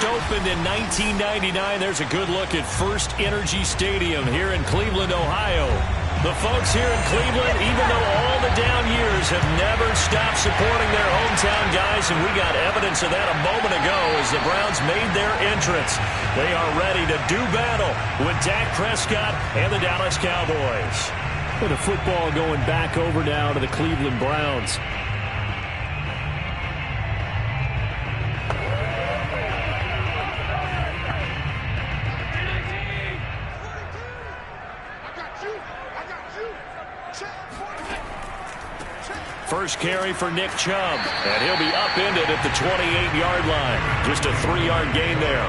Opened in 1999. There's a good look at First Energy Stadium here in Cleveland, Ohio. The folks here in Cleveland, even though all the down years, have never stopped supporting their hometown guys, and we got evidence of that a moment ago as the Browns made their entrance. They are ready to do battle with Dak Prescott and the Dallas Cowboys. With the football going back over now to the Cleveland Browns. First carry for Nick Chubb, and he'll be upended at the 28-yard line. Just a 3-yard gain there.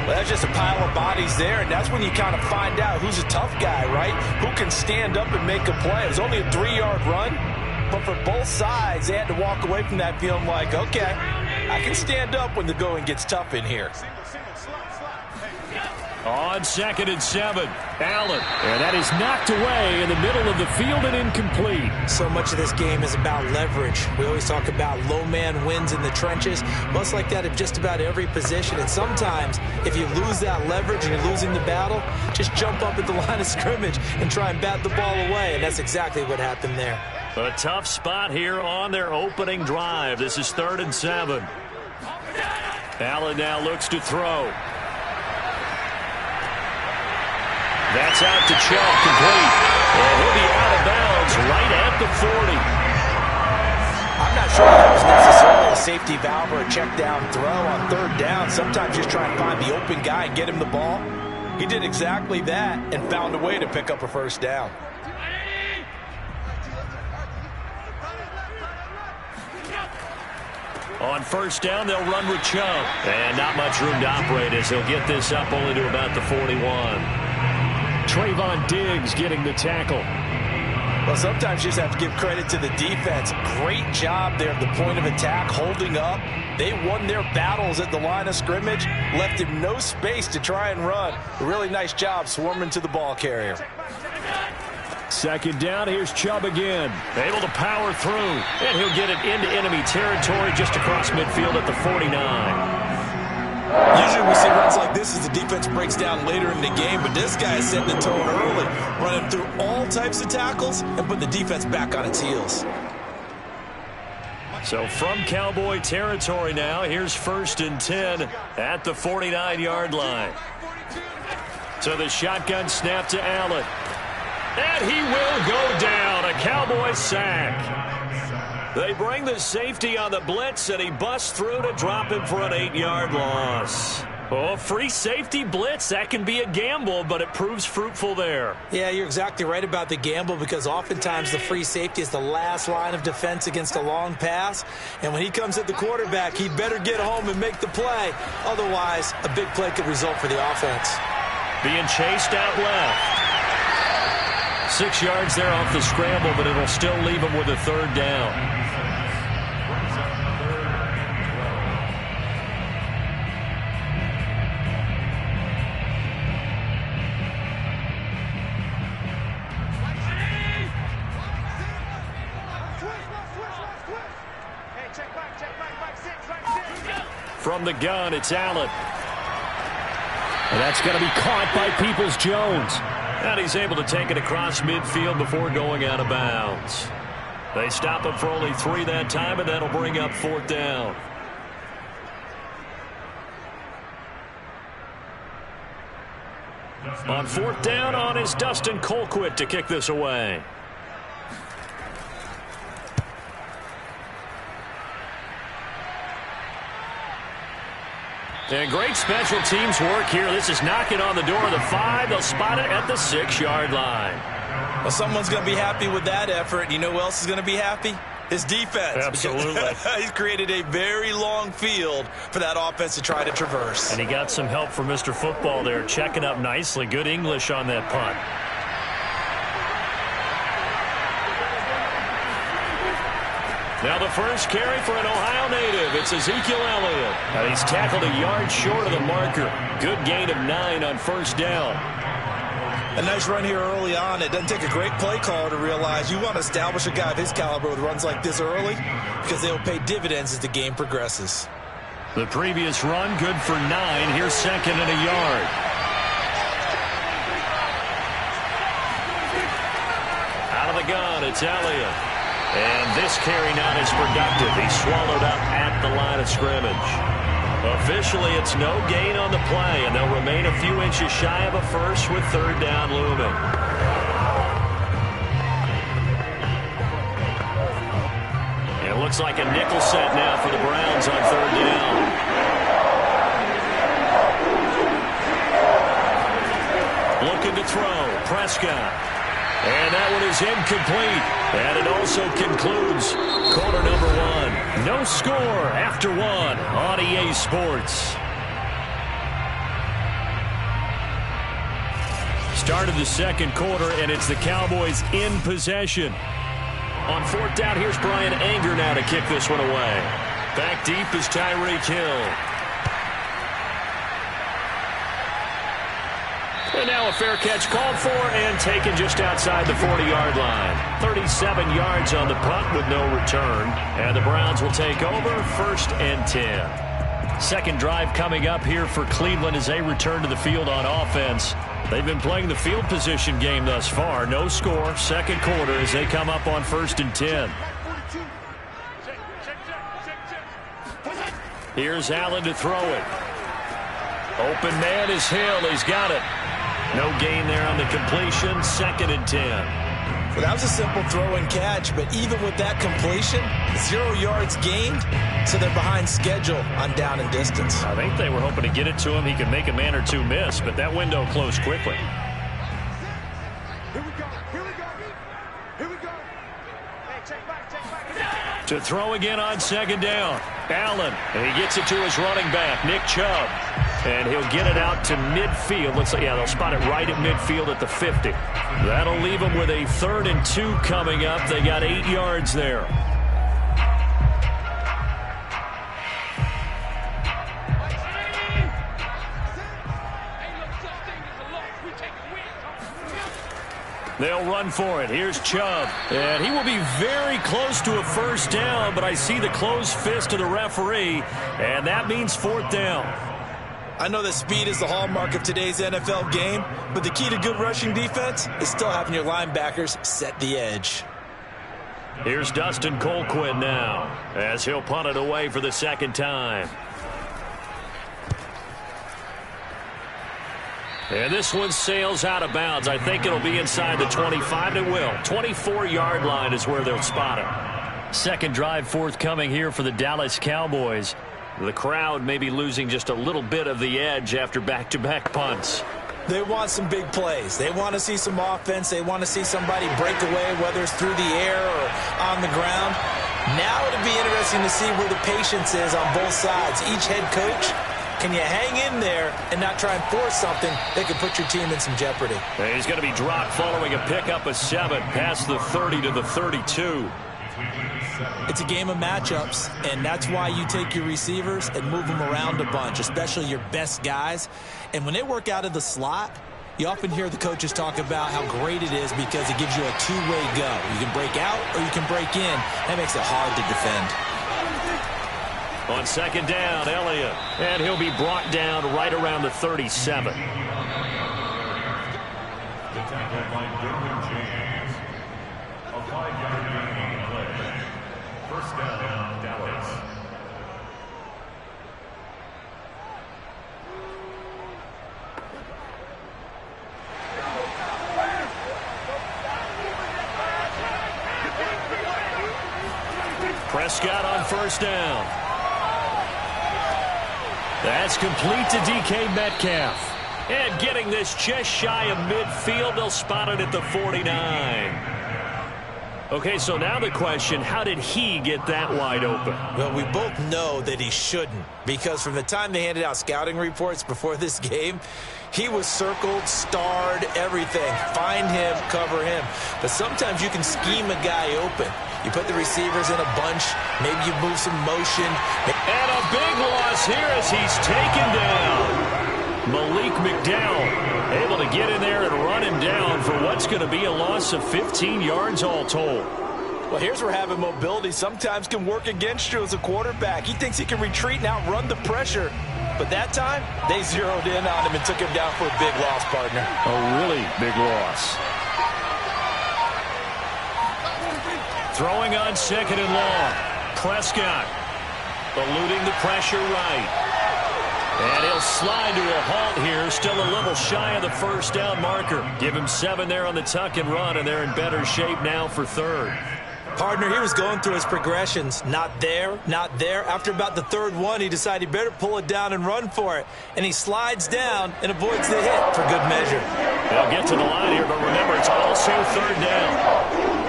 Well, that's just a pile of bodies there, and that's when you kind of find out who's a tough guy, right? Who can stand up and make a play. It was only a 3-yard run, but for both sides, they had to walk away from that feeling like, okay, I can stand up when the going gets tough in here. On 2nd and 7, Allen. And that is knocked away in the middle of the field and incomplete. So much of this game is about leverage. We always talk about low man wins in the trenches. Well, it's like that in just about every position. And sometimes, if you lose that leverage and you're losing the battle, just jump up at the line of scrimmage and try and bat the ball away. And that's exactly what happened there. A tough spot here on their opening drive. This is 3rd and 7. Allen now looks to throw. That's out to Chubb, complete. And he'll be out of bounds right at the 40. I'm not sure that was necessarily a safety valve or a check down throw on 3rd down. Sometimes just try and find the open guy and get him the ball. He did exactly that and found a way to pick up a 1st down. On 1st down, they'll run with Chubb. And not much room to operate as he'll get this up only to about the 41. Trayvon Diggs getting the tackle. Well, sometimes you just have to give credit to the defense. Great job there at the point of attack, holding up. They won their battles at the line of scrimmage, left him no space to try and run. A really nice job swarming to the ball carrier. 2nd down, here's Chubb again. Able to power through, and he'll get it into enemy territory just across midfield at the 49. Usually we see runs like this as the defense breaks down later in the game, but this guy is setting the tone early, running through all types of tackles and putting the defense back on its heels. So from Cowboy territory now, here's 1st and 10 at the 49-yard line. So the shotgun snap to Allen. And he will go down, a Cowboy sack. They bring the safety on the blitz, and he busts through to drop him for an 8-yard loss. Oh, free safety blitz, that can be a gamble, but it proves fruitful there. Yeah, you're exactly right about the gamble because oftentimes the free safety is the last line of defense against a long pass. And when he comes at the quarterback, he better get home and make the play. Otherwise, a big play could result for the offense. Being chased out left. 6 yards there off the scramble, but it'll still leave him with a 3rd down. From the gun, it's Allen. And that's going to be caught by Peoples-Jones. And he's able to take it across midfield before going out of bounds. They stop him for only 3 that time, and that'll bring up 4th down. On 4th down, on is Dustin Colquitt to kick this away. And great special teams work here. This is knocking on the door of the 5. They'll spot it at the 6-yard line. Well, someone's going to be happy with that effort. You know who else is going to be happy? His defense. Absolutely. He's created a very long field for that offense to try to traverse. And he got some help from Mr. Football there, checking up nicely. Good English on that punt. Now the first carry for an Ohio native. It's Ezekiel Elliott. And he's tackled a yard short of the marker. Good gain of 9 on 1st down. A nice run here early on. It doesn't take a great play caller to realize you want to establish a guy of his caliber with runs like this early because they'll pay dividends as the game progresses. The previous run, good for 9. Here's 2nd and a yard. Out of the gun, it's Elliott. And this carry not as productive. He's swallowed up at the line of scrimmage. Officially, it's no gain on the play, and they'll remain a few inches shy of a first with 3rd down looming. It looks like a nickel set now for the Browns on 3rd down. Looking to throw. Prescott. And that one is incomplete. And it also concludes quarter number 1. No score after 1 on EA Sports. Start of the 2nd quarter, and it's the Cowboys in possession. On 4th down, here's Brian Anger now to kick this one away. Back deep is Tyreek Hill. And now a fair catch called for and taken just outside the 40-yard line. 37 yards on the punt with no return. And the Browns will take over 1st and 10. Second drive coming up here for Cleveland as they return to the field on offense. They've been playing the field position game thus far. No score, second quarter as they come up on 1st and 10. Here's Allen to throw it. Open man is Hill. He's got it. No gain there on the completion. 2nd and 10. Well, that was a simple throw and catch, but even with that completion, 0 yards gained, so they're behind schedule on down and distance. I think they were hoping to get it to him. He could make a man or two miss, but that window closed quickly. Here we go. Here we go. Here we go. Hey, check back. To throw again on 2nd down. Allen, and he gets it to his running back, Nick Chubb. And he'll get it out to midfield. Looks like, yeah, they'll spot it right at midfield at the 50. That'll leave them with a 3rd and 2 coming up. They got 8 yards there. They'll run for it. Here's Chubb. And he will be very close to a 1st down, but I see the closed fist of the referee, and that means 4th down. I know that speed is the hallmark of today's NFL game, but the key to good rushing defense is still having your linebackers set the edge. Here's Dustin Colquitt now as he'll punt it away for the 2nd time. And this one sails out of bounds. I think it'll be inside the 25. It will. 24-yard line is where they'll spot it. Second drive forthcoming here for the Dallas Cowboys. The crowd may be losing just a little bit of the edge after back-to-back punts. They want some big plays. They want to see some offense. They want to see somebody break away, whether it's through the air or on the ground. Now it'll be interesting to see where the patience is on both sides. Each head coach, can you hang in there and not try and force something that could put your team in some jeopardy? And he's going to be dropped following a pickup of 7 past the 30 to the 32. It's a game of matchups, and that's why you take your receivers and move them around a bunch, especially your best guys. And when they work out of the slot, you often hear the coaches talk about how great it is because it gives you a two-way go. You can break out or you can break in. That makes it hard to defend. On 2nd down, Elliott, and he'll be brought down right around the 37. First down, Dallas. Prescott on 1st down. That's complete to DK Metcalf. And getting this just shy of midfield, they'll spot it at the 49. Okay, so now the question, how did he get that wide open? Well, we both know that he shouldn't, because from the time they handed out scouting reports before this game, he was circled, starred, everything. Find him, cover him. But sometimes you can scheme a guy open. You put the receivers in a bunch, maybe you move some motion. And a big loss here as he's taken down. Malik McDowell able to get in there and run him down for what's going to be a loss of 15 yards all told. Well, here's where having mobility sometimes can work against you as a quarterback. He thinks he can retreat and outrun the pressure. But that time, they zeroed in on him and took him down for a big loss, partner. A really big loss. Throwing on 2nd and long. Prescott eluding the pressure right. And he'll slide to a halt here, still a little shy of the 1st down marker. Give him 7 there on the tuck and run, and they're in better shape now for 3rd. Partner, he was going through his progressions. Not there, not there. After about the 3rd one, he decided he better pull it down and run for it. And he slides down and avoids the hit for good measure. They'll get to the line here, but remember, it's also 3rd down.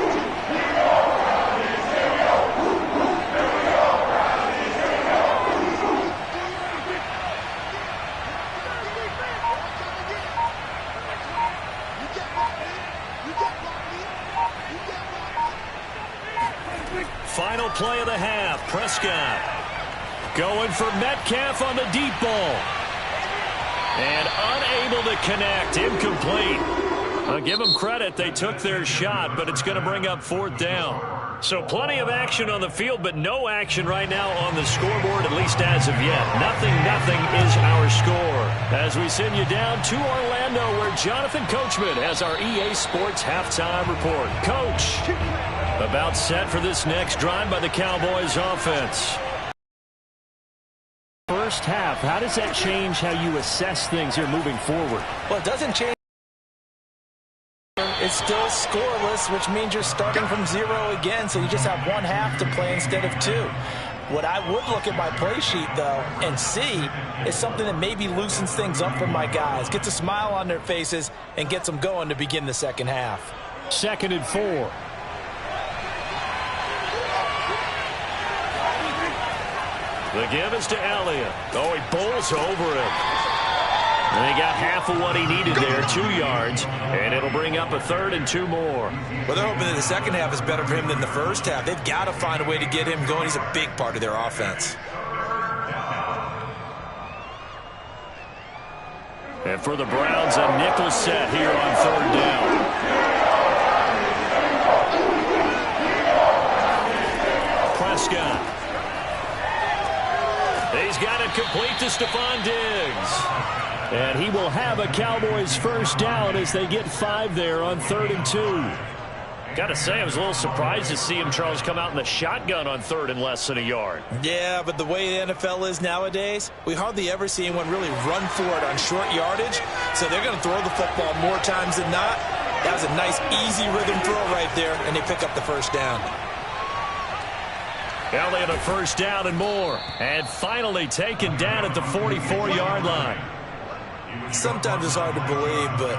Final play of the half. Prescott going for Metcalf on the deep ball. And unable to connect. Incomplete. I'll give them credit. They took their shot, but it's going to bring up 4th down. So plenty of action on the field, but no action right now on the scoreboard, at least as of yet. 0-0 is our score. As we send you down to Orlando, where Jonathan Coachman has our EA Sports halftime report. Coach, about set for this next drive by the Cowboys offense. First half, how does that change how you assess things here moving forward? Well, it doesn't change. It's still scoreless, which means you're starting from 0 again, so you just have 1 half to play instead of 2. What I would look at my play sheet, though, and see is something that maybe loosens things up for my guys, gets a smile on their faces, and gets them going to begin the second half. 2nd and 4. The give is to Elliott. Oh, he bowls over it. And he got half of what he needed there, 2 yards, and it'll bring up a 3rd and 2 more. Well, they're hoping that the second half is better for him than the first half. They've got to find a way to get him going. He's a big part of their offense. And for the Browns, a nickel set here on 3rd down. Prescott. He's got it complete to Stephon Diggs. And he will have a Cowboys first down as they get 5 there on 3rd and 2. Got to say, I was a little surprised to see him, Charles, come out in the shotgun on 3rd and less than a yard. Yeah, but the way the NFL is nowadays, we hardly ever see anyone really run for it on short yardage. So they're going to throw the football more times than not. That was a nice, easy rhythm throw right there, and they pick up the first down. Elliott a first down and more. And finally taken down at the 44-yard line. Sometimes it's hard to believe, but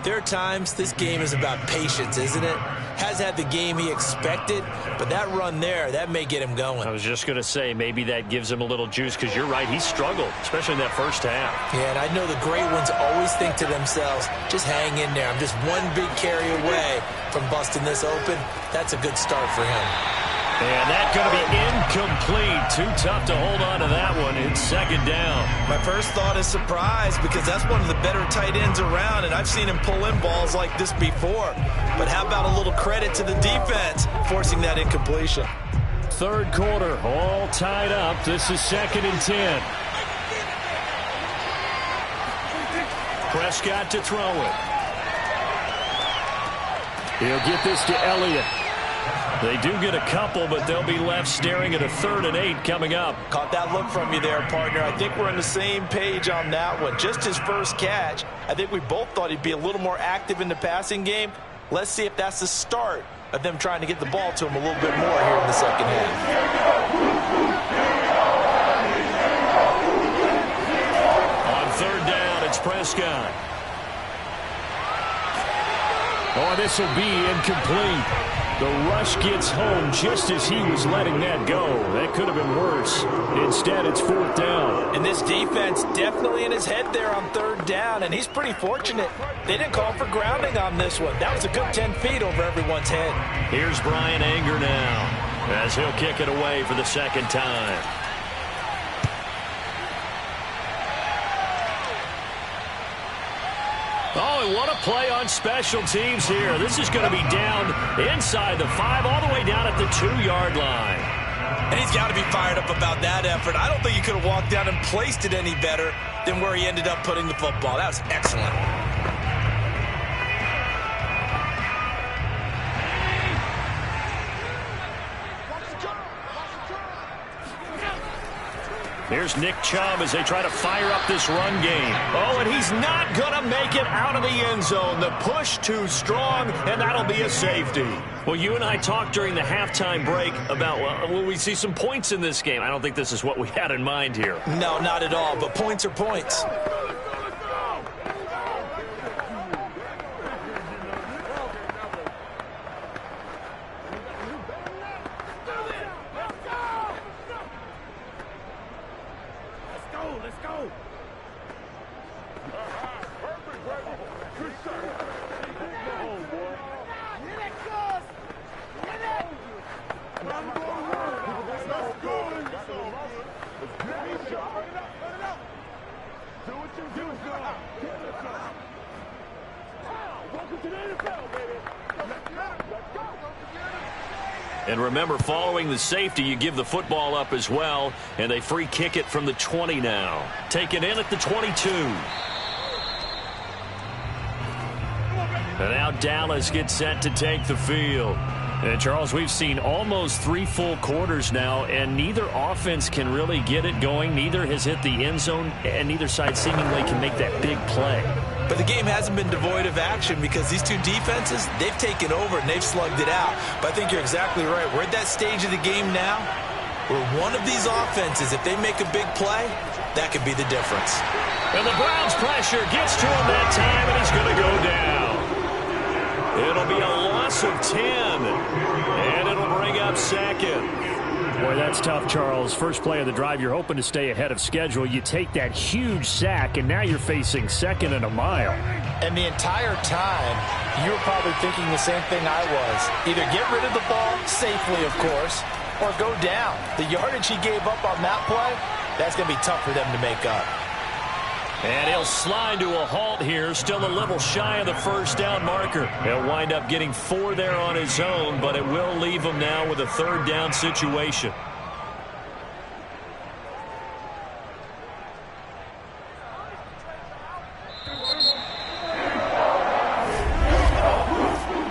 there are times this game is about patience, isn't it? Has had the game he expected, but that run there, that may get him going. I was just going to say, maybe that gives him a little juice, because you're right, he struggled, especially in that first half. Yeah, and I know the great ones always think to themselves, just hang in there. I'm just one big carry away from busting this open. That's a good start for him. And that's going to be incomplete. Too tough to hold on to that one. It's 2nd down. My first thought is surprise, because that's one of the better tight ends around, and I've seen him pull in balls like this before. But how about a little credit to the defense forcing that incompletion? 3rd quarter, all tied up. This is 2nd and 10. Prescott to throw it. He'll get this to Elliott. They do get a couple, but they'll be left staring at a 3rd and 8 coming up. Caught that look from you there, partner. I think we're on the same page on that one. Just his first catch. I think we both thought he'd be a little more active in the passing game. Let's see if that's the start of them trying to get the ball to him a little bit more here in the second half. On 3rd down, it's Prescott. Oh, this will be incomplete. The rush gets home just as he was letting that go. That could have been worse. Instead, it's 4th down. And this defense definitely in his head there on 3rd down, and he's pretty fortunate. They didn't call for grounding on this one. That was a good 10 feet over everyone's head. Here's Brian Anger now as he'll kick it away for the 2nd time. Oh, and what a play on special teams here. This is going to be down inside the 5, all the way down at the 2-yard line. And he's got to be fired up about that effort. I don't think he could have walked down and placed it any better than where he ended up putting the football. That was excellent. Here's Nick Chubb as they try to fire up this run game. Oh, and he's not going to make it out of the end zone. The push too strong, and that'll be a safety. Well, you and I talked during the halftime break about, well, will we see some points in this game? I don't think this is what we had in mind here. No, not at all, but points are points. And remember, following the safety, you give the football up as well, and they free kick it from the 20 now. Taken in at the 22. And now Dallas gets set to take the field. And Charles, we've seen almost 3 full quarters now, and neither offense can really get it going. Neither has hit the end zone, and neither side seemingly can make that big play. But the game hasn't been devoid of action because these two defenses, they've taken over and they've slugged it out. But I think you're exactly right. We're at that stage of the game now where one of these offenses, if they make a big play, that could be the difference. And the Browns' pressure gets to him that time, and he's going to go down. It'll be a loss of 10, and it'll bring up second. Boy, that's tough, Charles. First play of the drive, you're hoping to stay ahead of schedule. You take that huge sack, and now you're facing second and a mile. And the entire time, you were probably thinking the same thing I was. Either get rid of the ball safely, of course, or go down. The yardage he gave up on that play, that's going to be tough for them to make up. And he'll slide to a halt here, still a little shy of the first down marker. He'll wind up getting 4 there on his own, but it will leave him now with a third down situation.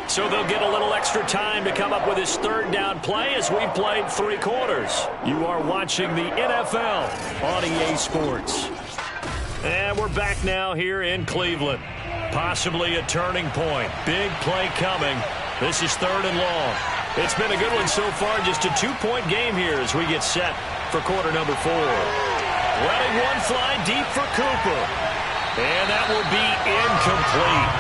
So they'll get a little extra time to come up with his third down play as we've played 3 quarters. You are watching the NFL on EA Sports. And we're back now here in Cleveland. Possibly a turning point. Big play coming. This is 3rd and long. It's been a good one so far. Just a 2-point game here as we get set for quarter number 4. Letting one fly deep for Cooper. And that will be incomplete.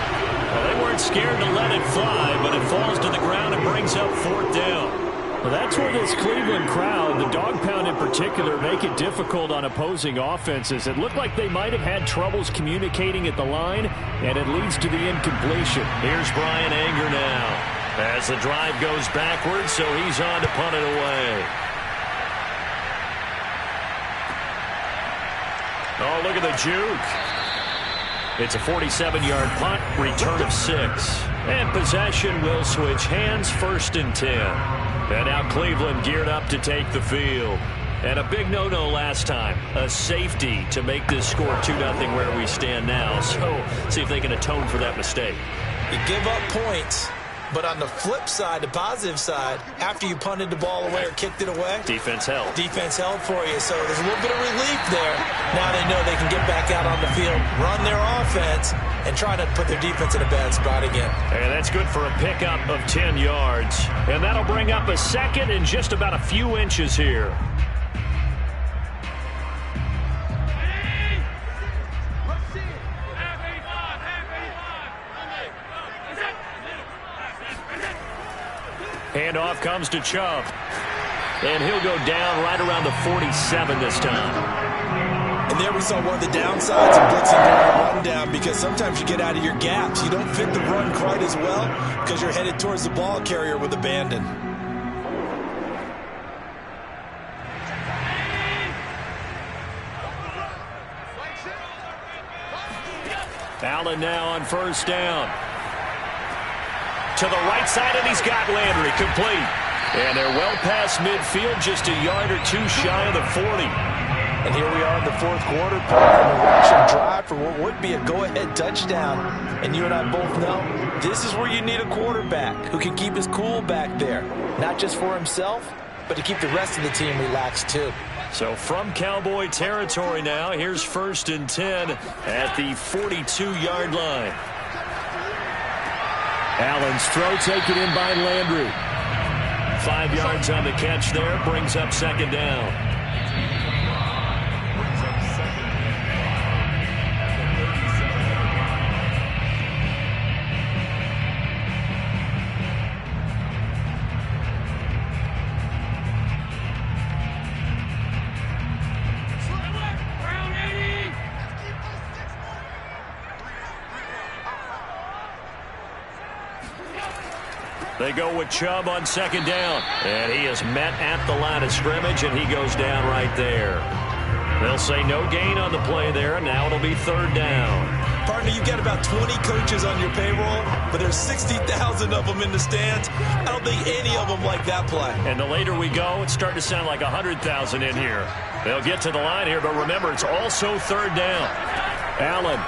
Well, they weren't scared to let it fly, but it falls to the ground and brings up 4th down. Well, that's where this Cleveland crowd, the dog pound in particular, make it difficult on opposing offenses. It looked like they might have had troubles communicating at the line, and it leads to the incompletion. Here's Brian Anger now as the drive goes backwards, so he's on to punt it away. Oh, look at the juke. It's a 47-yard punt, return of 6. And possession will switch hands, 1st and 10. And now Cleveland geared up to take the field. And a big no-no last time. A safety to make this score 2-0 where we stand now. So see if they can atone for that mistake. You give up points, but on the flip side, the positive side, after you punted the ball away or kicked it away, defense held. Defense held for you. So there's a little bit of relief there. Now they know they can get back out on the field, run their offense, and try to put their defense in a bad spot again. And that's good for a pickup of 10 yards. And that'll bring up a second and just about a few inches here. Handoff comes to Chubb. And he'll go down right around the 47 this time. And there we saw one of the downsides of blitzing during a rundown, because sometimes you get out of your gaps. You don't fit the run quite as well because you're headed towards the ball carrier with abandon. Allen now on 1st down. To the right side, and he's got Landry complete. And they're well past midfield, just a yard or 2 shy of the 40. And here we are in the 4th quarter, playing a rushing drive for what would be a go-ahead touchdown. And you and I both know this is where you need a quarterback who can keep his cool back there. Not just for himself, but to keep the rest of the team relaxed too. So from Cowboy territory now, here's 1st and 10 at the 42-yard line. Allen's throw taken in by Landry. 5 yards on the catch there, brings up 2nd down. They go with Chubb on 2nd down. And he is met at the line of scrimmage, and he goes down right there. They'll say no gain on the play there, and now it'll be third down. Partner, you've got about 20 coaches on your payroll, but there's 60,000 of them in the stands. I don't think any of them like that play. And the later we go, it's starting to sound like 100,000 in here. They'll get to the line here, but remember, it's also third down. Allen.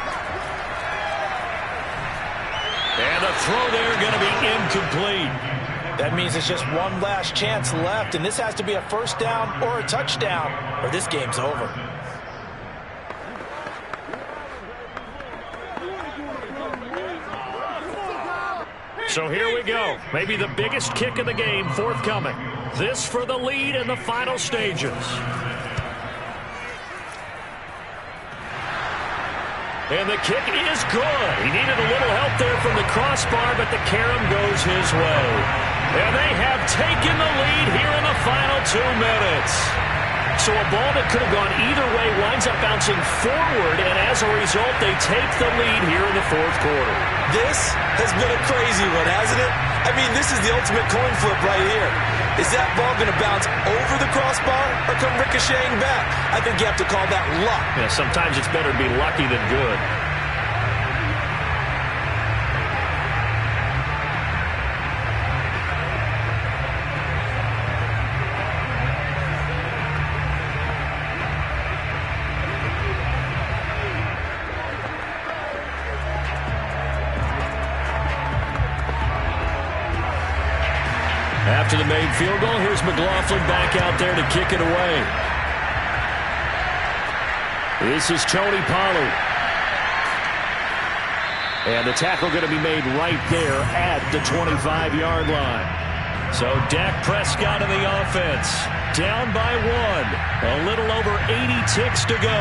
And the throw there going to be incomplete. That means it's just one last chance left, and this has to be a first down or a touchdown, or this game's over. So here we go. Maybe the biggest kick of the game forthcoming. This for the lead in the final stages. And the kick is good. He needed a little help there from the crossbar, but the carom goes his way. And they have taken the lead here in the final 2 minutes. So a ball that could have gone either way winds up bouncing forward, and as a result, they take the lead here in the fourth quarter. This has been a crazy one, hasn't it? I mean, this is the ultimate coin flip right here. Is that ball going to bounce over the crossbar or come ricocheting back? I think you have to call that luck. Yeah, sometimes it's better to be lucky than good. After the made field goal, here's McLaughlin back out there to kick it away. This is Tony Pollard. And the tackle going to be made right there at the 25-yard line. So Dak Prescott in the offense, down by 1. A little over 80 ticks to go.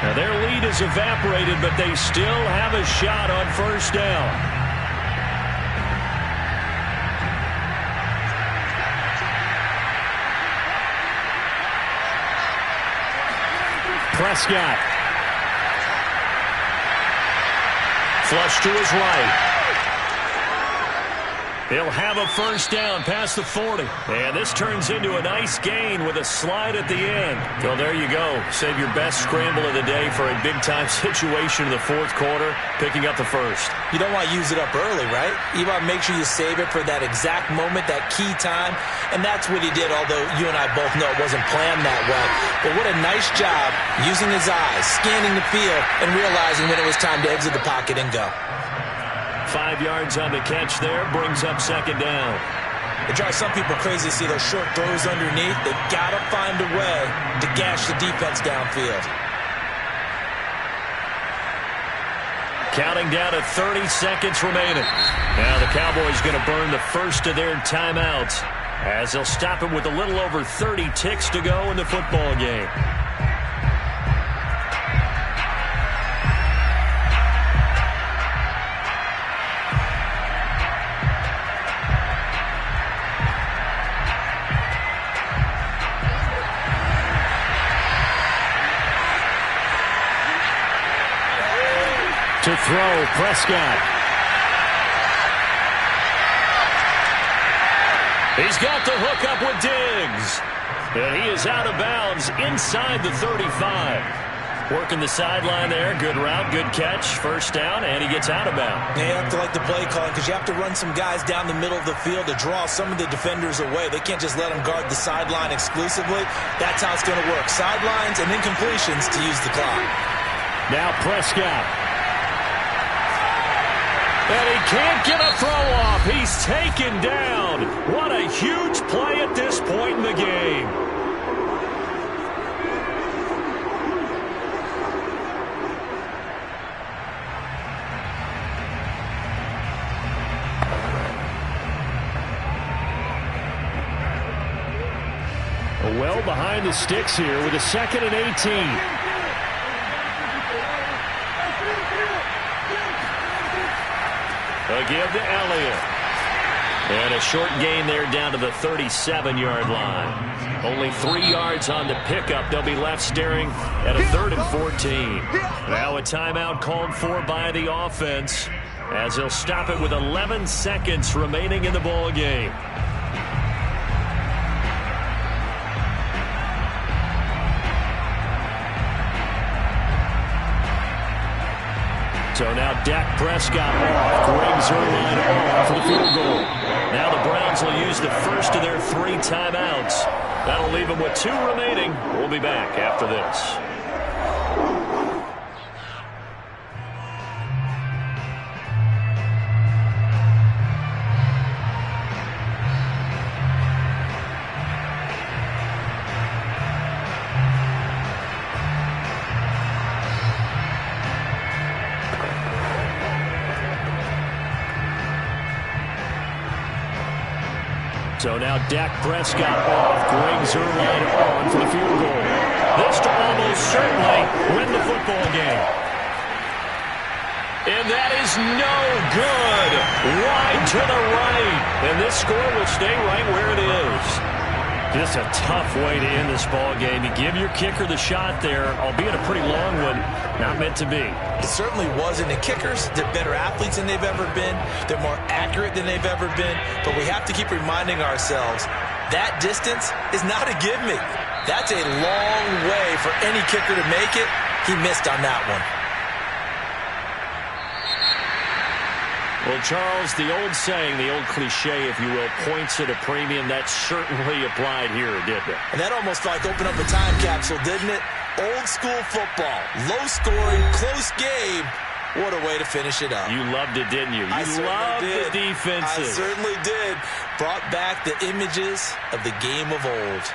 Now their lead is evaporated, but they still have a shot on first down. Prescott. Flush to his right. He'll have a first down past the 40. And this turns into a nice gain with a slide at the end. So there you go. Save your best scramble of the day for a big-time situation in the fourth quarter, picking up the first. You don't want to use it up early, right? You want to make sure you save it for that exact moment, that key time. And that's what he did, although you and I both know it wasn't planned that way. But what a nice job using his eyes, scanning the field, and realizing when it was time to exit the pocket and go. 5 yards on the catch there, brings up second down. It drives some people crazy to see those short throws underneath. They've got to find a way to gash the defense downfield. Counting down to 30 seconds remaining. Now the Cowboys going to burn the first of their timeouts as they'll stop it with a little over 30 ticks to go in the football game. To throw, Prescott. He's got the hook up with Diggs. And he is out of bounds inside the 35. Working the sideline there. Good route, good catch. First down, and he gets out of bounds. Yeah, you have to like the play calling because you have to run some guys down the middle of the field to draw some of the defenders away. They can't just let them guard the sideline exclusively. That's how it's going to work. Sidelines and then completions to use the clock. Now Prescott. And he can't get a throw off. He's taken down. What a huge play at this point in the game. Well behind the sticks here with a 2nd and 18. A give to Elliott. And a short gain there down to the 37-yard line. Only 3 yards on the pickup. They'll be left staring at a 3rd and 14. Now a timeout called for by the offense as they'll stop it with 11 seconds remaining in the ball game. So now Dak Prescott off. Greg Zuerlein on for the field goal. Now the Browns will use the first of their 3 timeouts. That'll leave them with 2 remaining. We'll be back after this. So now Dak Prescott off. Greg Zuerlein on for the field goal. This to almost certainly win the football game. And that is no good. Wide to the right. And this score will stay right where it is. Just a tough way to end this ball game. You give your kicker the shot there, albeit a pretty long one, not meant to be. It certainly wasn't. And kickers, they're better athletes than they've ever been. They're more accurate than they've ever been. But we have to keep reminding ourselves that distance is not a give me. That's a long way for any kicker to make it. He missed on that one. Well, Charles, the old saying, the old cliche, if you will, points at a premium, that certainly applied here, didn't it? And that almost like opened up a time capsule, didn't it? Old school football, low scoring, close game. What a way to finish it up. You loved it, didn't you? You loved the defenses. I certainly did. Brought back the images of the game of old.